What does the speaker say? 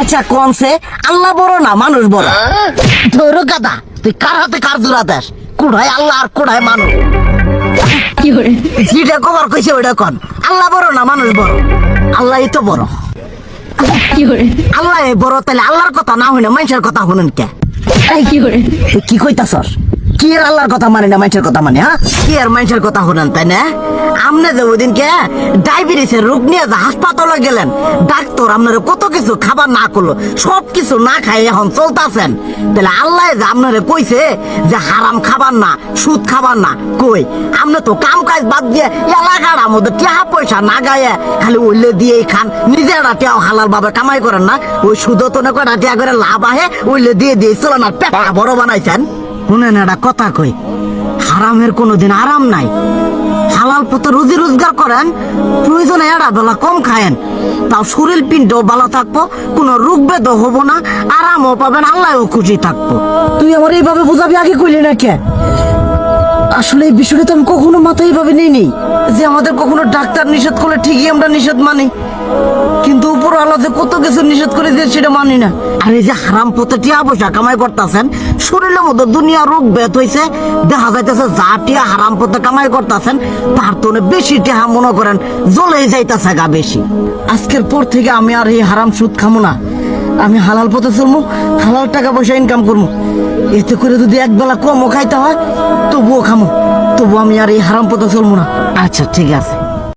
আচ্ছা কোনছে আল্লাহ বড় না মানুষ বড়? ধরো গাদা, তুই কার হাতে কার জোড়া দেশ? কোড়ায় আল্লাহ আর কোড়ায় মানুষ। যেটা কবার কইছে ওইটা কন। আল্লাহ বড় না মানুষ বড়? আল্লাহই তো বড়। আল্লাহ বড়, তাহলে আল্লাহর কথা না হইনা মানুষের কথা শুনেন কে? তুই কি কইতাছস? কি আর আল্লাহর কথা মানে না মানুষের কথা মানে? হ্যাঁ, কি আর মানুষের কথা শুনেন তাই না? আমনে যে ওই দিনকে ডায়াবেটিসের রোগ নিয়ে যে হাসপাতালে গেলেন, ডাক্তার আপনার কত কিছু খাবার না করলো, সব কিছু না খাই এখন চলতেছেন। তাহলে আল্লাহ যে আপনারে কইছে যে হারাম খাবার না, সুদ খাবার না, কই আপনি তো কাম কাজ বাদ দিয়ে এলাকার আমাদের টাকা পয়সা না গায়ে খালি উল্লে দিয়েই খান, নিজেরা টেও হালাল ভাবে কামাই করেন না। ওই সুদও তো না কটা টিয়া করে লাভ আহে, উল্লে দিয়ে দিয়ে চলেন আর পেটটা বড় বানাইছেন। শুনেন একটা কথা কই, হারামের কোনোদিন আরাম নাই। হালাল পথে রুজি রোজগার করেন, প্রয়োজনে এড়া বেলা কম খায়েন, তাও শরীর পিণ্ডও ভালো থাকবো, কোনো রোগ বেদও হবো না, আরামও পাবেন, আল্লাহও খুশি থাকবো। তুই আমার এইভাবে বুঝাবি আগে কইলি না কে? আসলে এই বিষয়টা তো আমি কখনো মাথায় এইভাবে নিইনি যে আমাদের কখনো ডাক্তার নিষেধ করলে ঠিকই আমরা নিষেধ মানি, কিন্তু উপর আল্লাহ যে কত কিছু নিষেধ করে দিয়ে সেটা মানি না। আর এই যে হারাম পথে টিয়া পয়সা কামাই করতেছেন, শরীরের মধ্যে দুনিয়া রোগ বেত হয়েছে, দেখা যাইতেছে যা টিয়া হারাম পথে কামাই করতেছেন তার তো বেশি টিয়া মনে করেন জ্বলে যাইতেছে গা বেশি। আজকের পর থেকে আমি আর এই হারাম সুদ খামো না, আমি হালাল পথে চলবো, হালাল টাকা পয়সা ইনকাম করবো। এতে করে যদি একবেলা কমও খাইতে হয় তবুও খামো, তবু আমি আর এই হারাম পথে চলবো না। আচ্ছা ঠিক আছে।